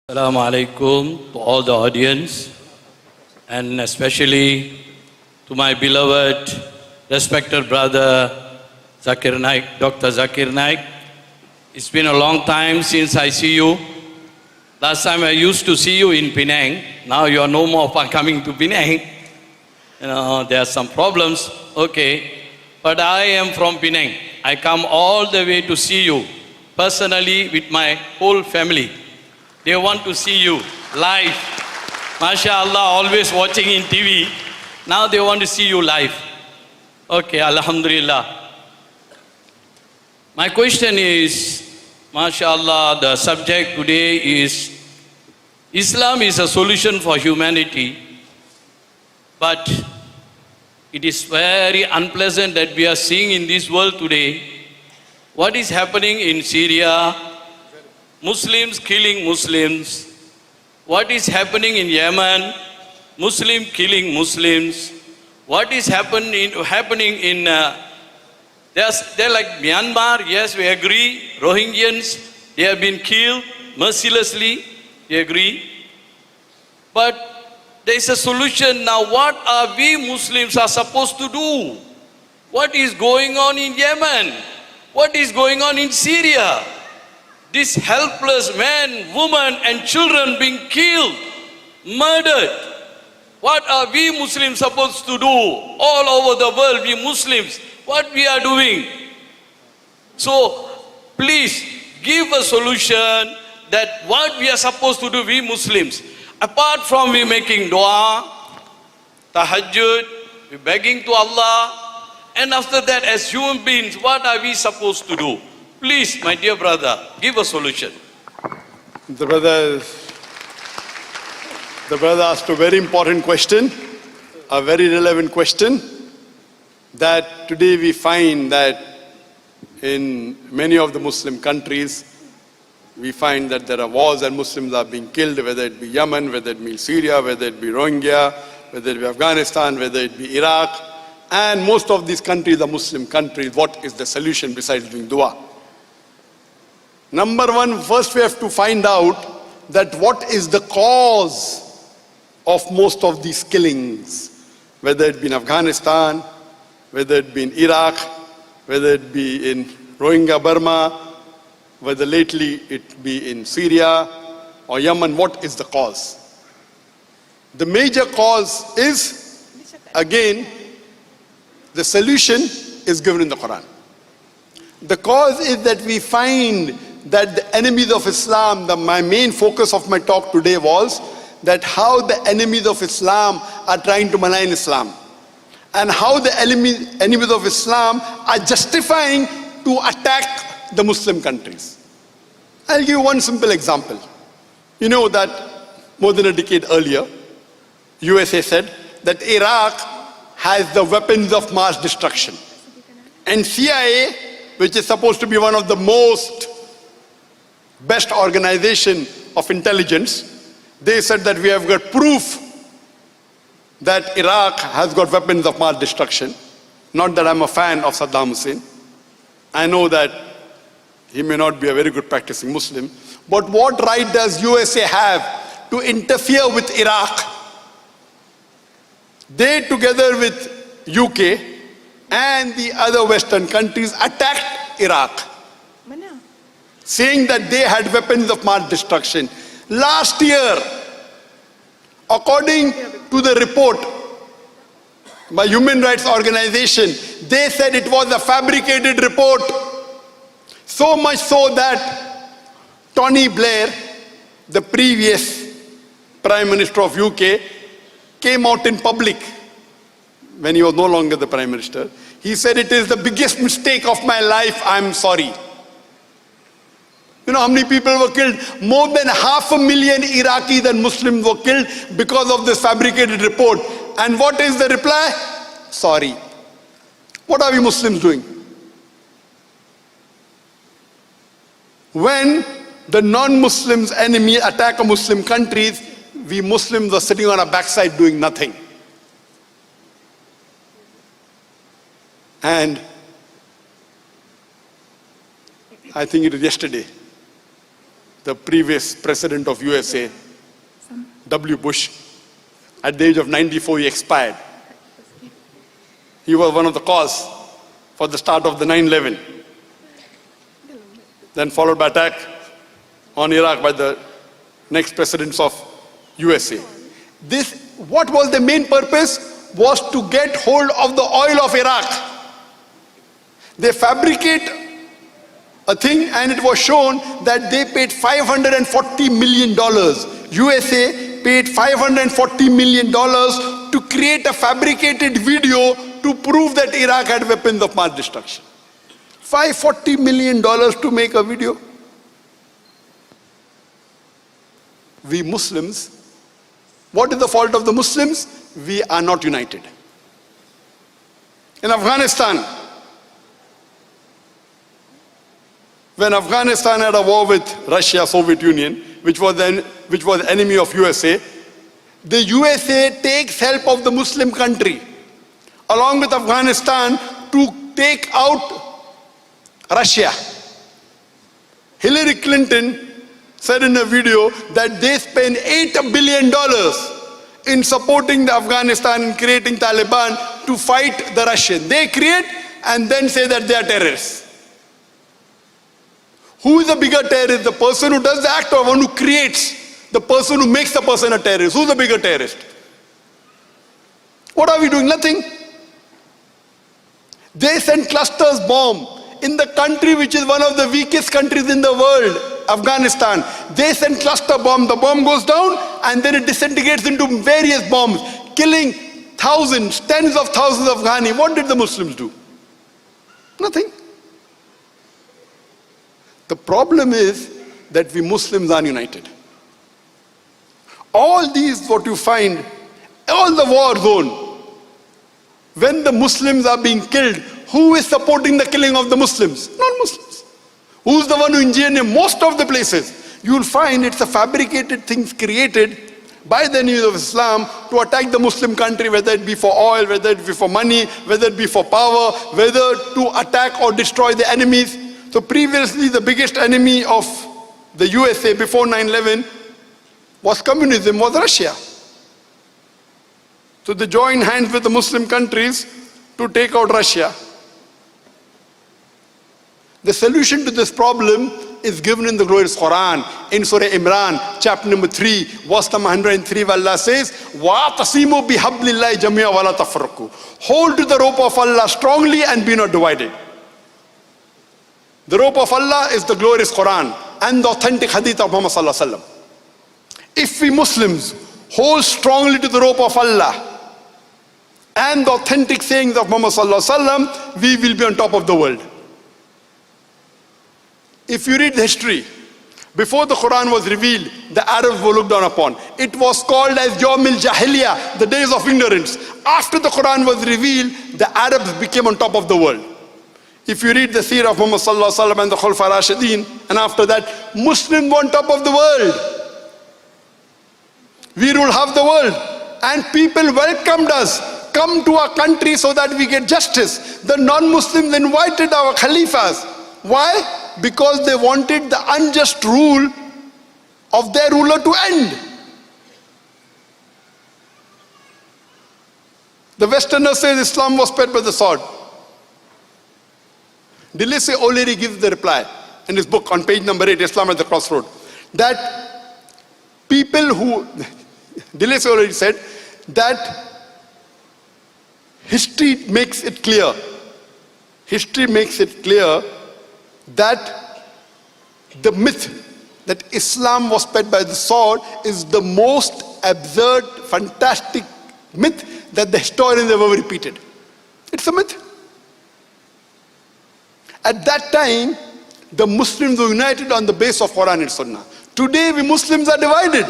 Assalamu alaikum to all the audience and especially to my beloved, respected brother Zakir Naik, Dr. Zakir Naik. It's been a long time since I see you. Last time I used to see you in Penang. Now you are no more coming to Penang. You know, there are some problems, okay. But I am from Penang. I come all the way to see you personally with my whole family. They want to see you live. MashaAllah, always watching in TV. Now they want to see you live. Okay, Alhamdulillah. My question is, MashaAllah, the subject today is Islam is a solution for humanity, but it is very unpleasant that we are seeing in this world today what is happening in Syria, Muslims killing Muslims. What is happening in Yemen? Muslim killing Muslims. What is happening in they're like Myanmar? Yes, we agree. Rohingyans, they have been killed mercilessly. We agree. But there is a solution now. What are we Muslims are supposed to do? What is going on in Yemen? What is going on in Syria? These helpless men, women and children being killed, murdered. What are we Muslims supposed to do? All over the world, we Muslims, what we are doing? So, please give a solution that what we are supposed to do, we Muslims. Apart from we making dua, tahajjud, we begging to Allah, and after that as human beings, what are we supposed to do? Please, my dear brother, give a solution. The brother asked a very important question, a very relevant question, that today we find that in many of the Muslim countries, we find that there are wars and Muslims are being killed, whether it be Yemen, whether it be Syria, whether it be Rohingya, whether it be Afghanistan, whether it be Iraq, and most of these countries are Muslim countries. What is the solution besides doing dua? Number one, first we have to find out that what is the cause of most of these killings, whether it be in Afghanistan, whether it be in Iraq, whether it be in Rohingya Burma, whether lately it be in Syria or Yemen. What is the cause? The major cause is, again, the solution is given in the Quran. The cause is that we find that the enemies of Islam, my main focus of my talk today was that how the enemies of Islam are trying to malign Islam, and how the enemies of Islam are justifying to attack the Muslim countries. I'll give you one simple example. You know that more than a decade earlier, USA said that Iraq has the weapons of mass destruction. And CIA, which is supposed to be one of the most best organization of intelligence, they said that we have got proof that Iraq has got weapons of mass destruction. Not that I'm a fan of Saddam Hussein. I know that he may not be a very good practicing Muslim. But what right does USA have to interfere with Iraq? They, together with UK and the other Western countries, attacked Iraq, saying that they had weapons of mass destruction. Last year, according to the report by Human Rights Organization, they said it was a fabricated report. So much so that Tony Blair, the previous Prime Minister of UK, came out in public when he was no longer the Prime Minister. He said, "It is the biggest mistake of my life, I'm sorry." You know how many people were killed? More than 500,000 Iraqis and Muslims were killed because of this fabricated report. And what is the reply? Sorry. What are we Muslims doing? When the non-Muslims enemy attack a Muslim countries, we Muslims are sitting on our backside doing nothing. And I think it was yesterday, the previous president of USA, W. Bush. At the age of 94, he expired. He was one of the cause for the start of the 9/11. Then followed by attack on Iraq by the next presidents of USA. What was the main purpose? Was to get hold of the oil of Iraq. They fabricate a thing, and it was shown that they paid $540 million. USA paid $540 million to create a fabricated video to prove that Iraq had weapons of mass destruction. $540 million to make a video. We Muslims, what is the fault of the Muslims? We are not united. In Afghanistan, when Afghanistan had a war with Russia, Soviet Union, which was enemy of USA, the USA takes help of the Muslim country along with Afghanistan to take out Russia. Hillary Clinton said in a video that they spend $8 billion in supporting the Afghanistan and creating Taliban to fight the Russians. They create and then say that they are terrorists. Who is the bigger terrorist? The person who does the act or one who creates? The person who makes the person a terrorist. Who's the bigger terrorist? What are we doing? Nothing. They send clusters bomb in the country which is one of the weakest countries in the world, Afghanistan. They send cluster bomb. The bomb goes down and then it disintegrates into various bombs, killing thousands, tens of thousands of Afghani. What did the Muslims do? Nothing. The problem is that we Muslims are united. All these, what you find, all the war zone, when the Muslims are being killed, who is supporting the killing of the Muslims? Non-Muslims. Who's the one who engineered most of the places? You'll find it's a fabricated things created by the enemies of Islam to attack the Muslim country, whether it be for oil, whether it be for money, whether it be for power, whether to attack or destroy the enemies. So previously the biggest enemy of the USA before 9/11 was communism, was Russia. So they joined hands with the Muslim countries to take out Russia. The solution to this problem is given in the glorious Quran, in surah Imran, chapter number 3, verse number 103, where Allah says, وَاعْتَصِمُوا بِحَبْلِ اللَّهِ جَمِيعًا وَلَا تَفَرَّقُوا. Hold to the rope of Allah strongly and be not divided. The rope of Allah is the glorious Quran and the authentic hadith of Muhammad sallallahu alaihi wasallam. If we Muslims hold strongly to the rope of Allah and the authentic sayings of Muhammad sallallahu alaihi wasallam, we will be on top of the world. If you read the history, before the Quran was revealed, the Arabs were looked down upon. It was called as Yawm al-Jahiliyyah, the days of ignorance. After the Quran was revealed, the Arabs became on top of the world. If you read the seerah of Muhammad sallallahu alaihi wasallam and the Khulafa Rashidin, and after that, Muslims were on top of the world. We rule half the world. And people welcomed us. Come to our country so that we get justice. The non-Muslims invited our Khalifas. Why? Because they wanted the unjust rule of their ruler to end. The Westerner says Islam was spread by the sword. Deleuze O'Leary gives the reply in his book on page number 8, Islam at the Crossroad, that people who, Deleuze O'Leary said that history makes it clear that the myth that Islam was spread by the sword is the most absurd, fantastic myth that the historians have ever repeated. It's a myth. At that time, the Muslims were united on the base of Quran and Sunnah. Today, we Muslims are divided.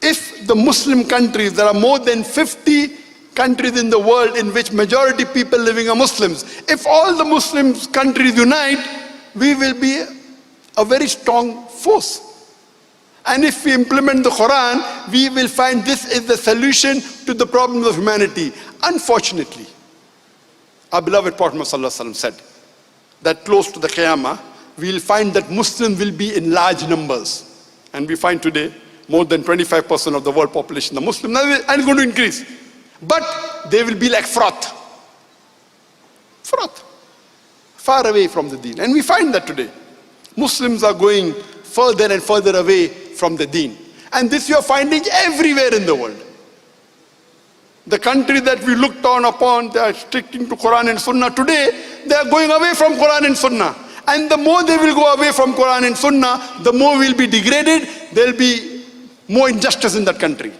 If the Muslim countries, there are more than 50 countries in the world in which majority people living are Muslims. If all the Muslim countries unite, we will be a very strong force. And if we implement the Quran, we will find this is the solution to the problems of humanity. Unfortunately, our beloved Prophet ﷺ said that close to the Qiyamah, we'll find that Muslims will be in large numbers. And we find today more than 25% of the world population the Muslim, and it's going to increase. But they will be like froth. Froth. Far away from the deen. And we find that today. Muslims are going further and further away from the deen. And this you are finding everywhere in the world. The country that we looked on upon, they are sticking to Quran and Sunnah. Today, they are going away from Quran and Sunnah. And the more they will go away from Quran and Sunnah, the more will be degraded. There will be more injustice in that country.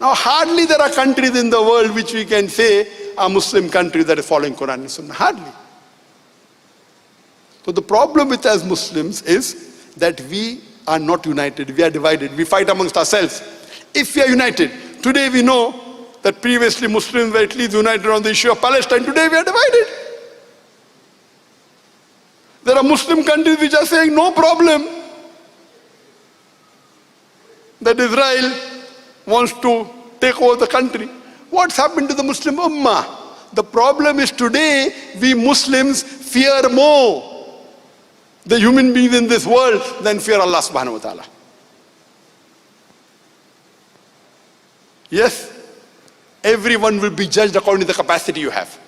Now, hardly there are countries in the world which we can say are Muslim countries that are following Quran and Sunnah. Hardly. So the problem with us Muslims is that we are not united. We are divided. We fight amongst ourselves. If we are united, today we know that previously Muslims were at least united on the issue of Palestine. Today we are divided. There are Muslim countries which are saying no problem that Israel wants to take over the country. What's happened to the Muslim Ummah? The problem is today we Muslims fear more the human beings in this world than fear Allah subhanahu wa ta'ala. Yes, everyone will be judged according to the capacity you have.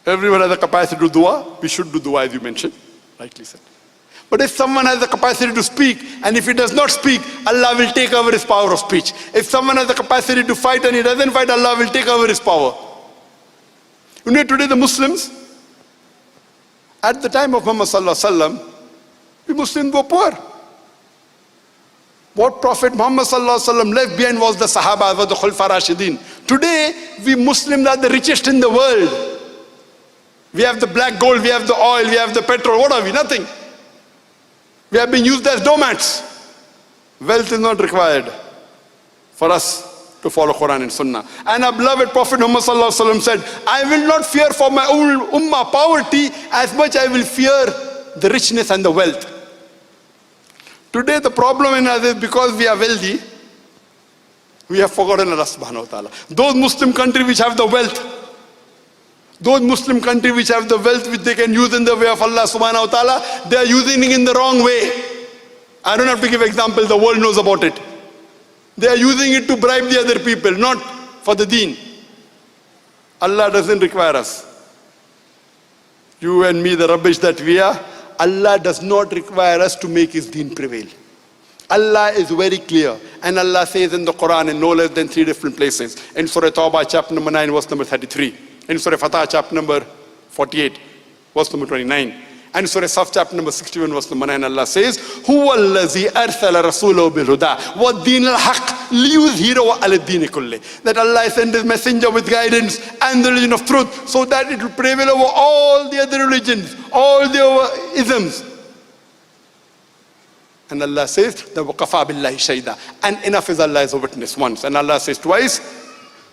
Everyone has the capacity to do dua. We should do dua as you mentioned, rightly said. But if someone has the capacity to speak, and if he does not speak, Allah will take over his power of speech. If someone has the capacity to fight and he doesn't fight, Allah will take over his power. You know, today the Muslims, at the time of Muhammad sallallahu alaihi wasallam, we Muslims were poor. What Prophet Muhammad sallallahu alaihi wasallam left behind was the Sahaba, was the Khulfa Rashidin. Today, we Muslims are the richest in the world. We have the black gold, we have the oil, we have the petrol. What are we? Nothing. We have been used as doormats. Wealth is not required for us to follow Quran and Sunnah. And our beloved Prophet Muhammad sallallahu alaihi wasallam said, I will not fear for my own ummah poverty as much I will fear the richness and the wealth. Today the problem in us is because we are wealthy, we have forgotten Allah subhanahu wa ta'ala. Those Muslim countries which have the wealth, those Muslim countries which have the wealth which they can use in the way of Allah subhanahu wa ta'ala, they are using it in the wrong way. I don't have to give examples, the world knows about it. They are using it to bribe the other people, not for the deen. Allah doesn't require us. You and me, the rubbish that we are, Allah does not require us to make His deen prevail. Allah is very clear. And Allah says in the Quran in no less than 3 different places. In Surah Tawbah, chapter number 9, verse number 33. In Surah Fatah, chapter number 48, verse number 29. And Surah Saf, chapter number 61, verse number 9, Allah says, هُوَ الَّذِي أَرْسَلَ رَسُولَهُ بِالْهُدَى وَالدِّينِ الْحَقِّ لِيُظْهِرَهُ عَلَى الدِّينِ كُلِّهِ. That Allah sent His messenger with guidance and the religion of truth so that it will prevail over all the other religions, all the isms. And Allah says, وَقَفَى بِاللَّهِ شَهِيدًا. And enough is Allah as a witness once. And Allah says twice,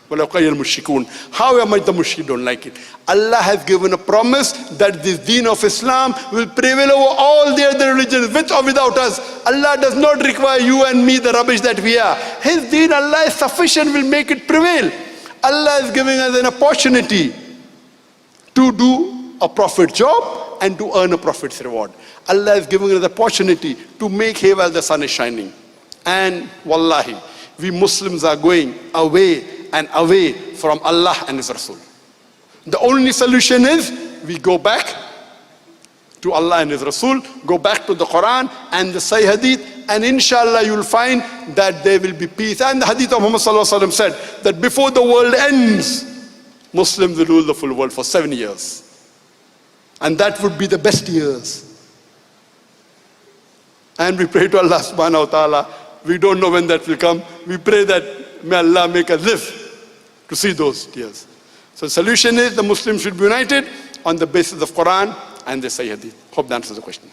however much the mushrikeen don't like it. Allah has given a promise that this deen of Islam will prevail over all the other religions, with or without us. Allah does not require you and me, the rubbish that we are. His deen, Allah is sufficient, will make it prevail. Allah is giving us an opportunity to do a prophet job and to earn a prophet's reward. Allah is giving us the opportunity to make hay while the sun is shining. And wallahi, we Muslims are going away and away from Allah and His Rasul. The only solution is we go back to Allah and His Rasul, go back to the Quran and the Sahih Hadith, and inshallah you'll find that there will be peace. And the Hadith of Muhammad sallallahu alaihi wasallam said that before the world ends, Muslims will rule the full world for 7 years. And that would be the best years. And we pray to Allah subhanahu wa ta'ala, we don't know when that will come. We pray that may Allah make us live to see those years. So the solution is the Muslims should be united on the basis of Quran and the Sahih Hadith. Hope that answers the question.